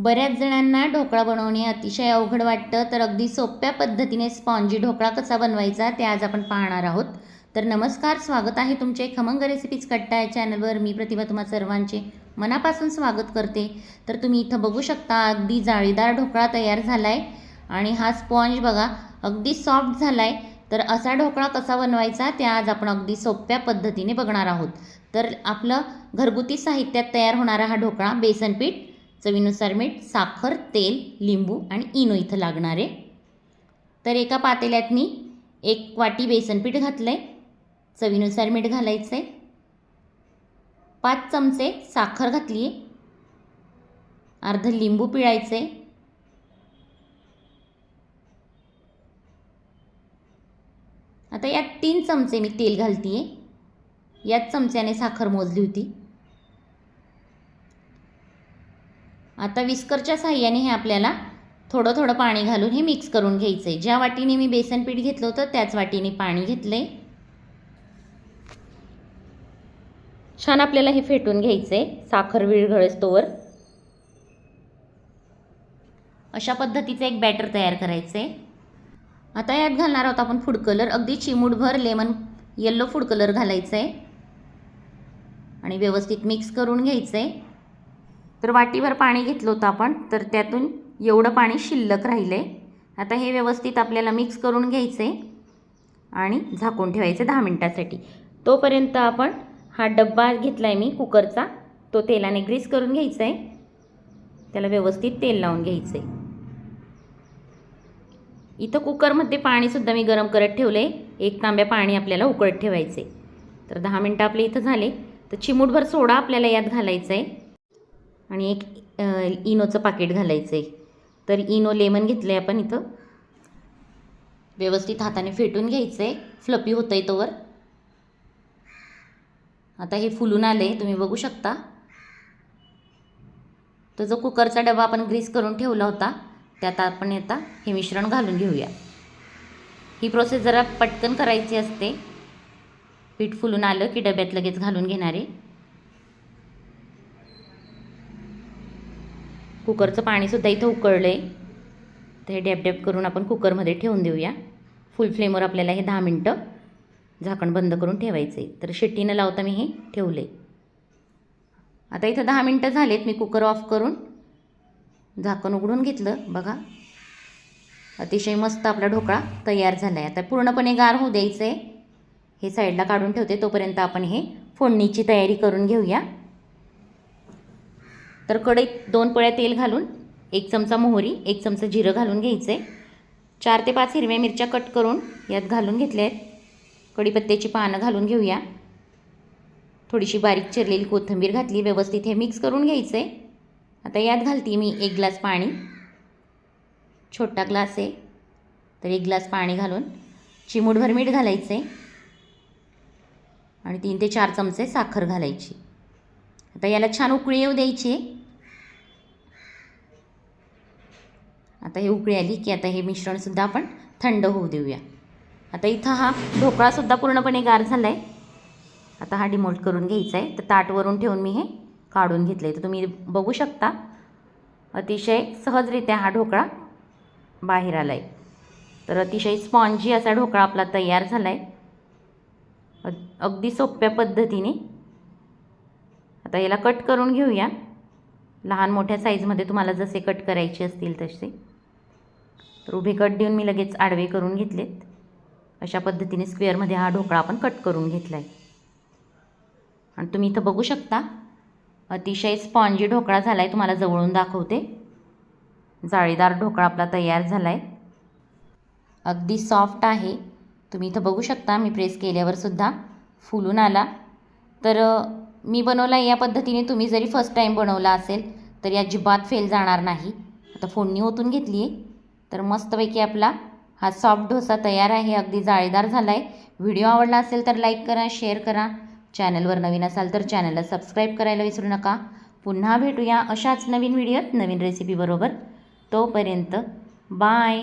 बऱ्याच जणांना ढोकळा बनवणे अतिशय अवघड वाटतं, तर अगदी सोप्या पद्धतीने स्पॉन्जी ढोकळा कसा बनवायचा ते आज आपण पाहणार आहोत. तर नमस्कार, स्वागत आहे तुमचे खमंग रेसिपीज कट्टा या चॅनलवर. मी प्रतिभा तुम्हा सर्वांचे मनापासून स्वागत करते. तर तुम्ही इथं बघू शकता अगदी जाळीदार ढोकळा तयार झाला आहे आणि हा स्पॉन्ज बघा अगदी सॉफ्ट झाला आहे. तर असा ढोकळा कसा बनवायचा ते आज आपण अगदी सोप्या पद्धतीने बघणार आहोत. तर आपलं घरगुती साहित्यात तयार होणारा हा ढोकळा बेसन पीठ, चवीनुसार मीठ, साखर, तेल, लिंबू आणि इनो इथं लागणार आहे. तर एका पातेल्यात मी 1 वाटी बेसन पीठ घातलं आहे, चवीनुसार मीठ घालायचं आहे, 5 चमचे साखर घातली आहे, अर्ध लिंबू पिळायचं आहे, आता यात 3 चमचे मी तेल घालते आहे. याच चमच्याने साखर मोजली होती. आता विस्करच्या साहाय्याने हे आपल्याला थोडं थोडं पाणी घालून हे मिक्स करून घ्यायचं आहे. ज्या वाटीने मी बेसन पीठ घेतलं होतं त्याच वाटीने पाणी घेतलं आहे. छान आपल्याला हे फेटून घ्यायचं आहे साखर विरघळेस्तोवर. अशा पद्धतीचं एक बॅटर तयार करायचं आहे. आता यात घालणार आहोत आपण फूड कलर. अगदी चिमूटभर लेमन येल्लो फूड कलर घालायचं आहे आणि व्यवस्थित मिक्स करून घ्यायचं आहे. तर वाटीभर पाणी घेतलं होतं आपण, तर त्यातून एवढं पाणी शिल्लक राहिलं आहे. आता हे व्यवस्थित आपल्याला मिक्स करून घ्यायचं आहे आणि झाकून ठेवायचं 10 मिनटासाठी. तोपर्यंत आपण हा डब्बा घेतला आहे मी कुकरचा, तो तेलाने ग्रीस करून घ्यायचा आहे. त्याला व्यवस्थित तेल लावून घ्यायचं आहे. इथं कुकरमध्ये पाणीसुद्धा मी गरम करत ठेवलं आहे. 1 तांब्या पाणी आपल्याला उकळत ठेवायचं आहे. तर 10 मिनटं आपले इथं झाले. तर चिमूटभर सोडा आपल्याला यात घालायचं आहे आणि 1 इनोचं पाकिट घालायचं आहे. तर इनो लेमन घेतलं आहे आपण इथं. व्यवस्थित हाताने फेटून घ्यायचं आहे, फ्लपी होतं आहे तोवर. आता हे फुलून आलं आहे, तुम्ही बघू शकता. तो जो कुकरचा डबा आपण ग्रीस करून ठेवला होता त्यात आपण आता हे मिश्रण घालून घेऊया. ही प्रोसेस जरा पटकन करायची असते. पीठ फुलून आलं की डब्यात लगेच घालून घेणार आहे. कुकरचं पाणीसुद्धा इथं उकळलं आहे. तर हे डॅप करून आपण कुकरमध्ये ठेवून देऊया. फुल फ्लेमवर आपल्याला हे 10 मिनटं झाकण बंद करून ठेवायचं आहे. तर शिट्टी न लावता मी हे ठेवले. आता इथं 10 मिनटं झालेत. मी कुकर ऑफ करून झाकण उघडून घेतलं. बघा अतिशय मस्त आपला ढोकळा तयार झाला आहे. आता पूर्णपणे गार होऊ द्यायचं आहे. हे साईडला काढून ठेवते. तोपर्यंत आपण हे फोडणीची तयारी करून घेऊया. तर कढईत 2 पळ्या तेल घालून 1 चमचा मोहरी, 1 चमचा जिरं घालून घ्यायचं आहे. 4 ते 5 हिरव्या मिरच्या कट करून यात घालून घेतल्या आहेत. कढीपत्त्याची पानं घालून घेऊया. थोडीशी बारीक चिरलेली कोथिंबीर घातली. व्यवस्थित हे मिक्स करून घ्यायचं आहे. आता यात घालते मी 1 ग्लास पाणी. छोटा ग्लास आहे तर 1 ग्लास पाणी घालून चिमूटभर मीठ घालायचं आहे आणि 3 ते 4 चमचे साखर घालायची. आता याला छान उकळी येऊ द्यायची. आता हे उकळी आली की आता हे मिश्रणसुद्धा आपण थंड होऊ देऊया. आता इथं हा ढोकळासुद्धा पूर्णपणे गार झाला आहे. आता हा डिमोल्ड करून घ्यायचा आहे. तर ताटवरून ठेवून मी हे काढून घेतलं आहे. तर तुम्ही बघू शकता अतिशय सहजरित्या हा ढोकळा बाहेर आला आहे. तर अतिशय स्पॉन्जी असा ढोकळा आपला तयार झाला आहे अगदी सोप्या पद्धतीने. आता याला कट करून घेऊया. लहान मोठ्या साईजमध्ये तुम्हाला जसे कट करायचे असतील तसे. तर उभे कट देऊन मी लगेच आडवे करून घेतलेत. अशा पद्धतीने स्क्वेअरमध्ये हा ढोकळा आपण कट करून घेतला आहे. आणि तुम्ही इथं बघू शकता अतिशय स्पॉन्जी ढोकळा झाला आहे. तुम्हाला जवळून दाखवते. जाळीदार ढोकळा आपला तयार झाला आहे. अगदी सॉफ्ट आहे. तुम्ही इथं बघू शकता मी प्रेस केल्यावरसुद्धा फुलून आला. तर मी बनवला या पद्धतीने. तुम्ही जरी फर्स्ट टाईम बनवला असेल तरी अजिबात फेल जाणार नाही. आता फोडणी ओतून घेतली आहे. तर मस्तपैकी आपला हा सॉफ्ट डोसा तयार आहे. अगदी जाळीदार झाला आहे. व्हिडिओ आवडला असेल तर लाईक करा, शेअर करा. चॅनलवर नवीन असाल तर चॅनलला सबस्क्राईब करायला विसरू नका. पुन्हा भेटूया अशाच नवीन व्हिडिओत नवीन रेसिपीबरोबर. तोपर्यंत बाय.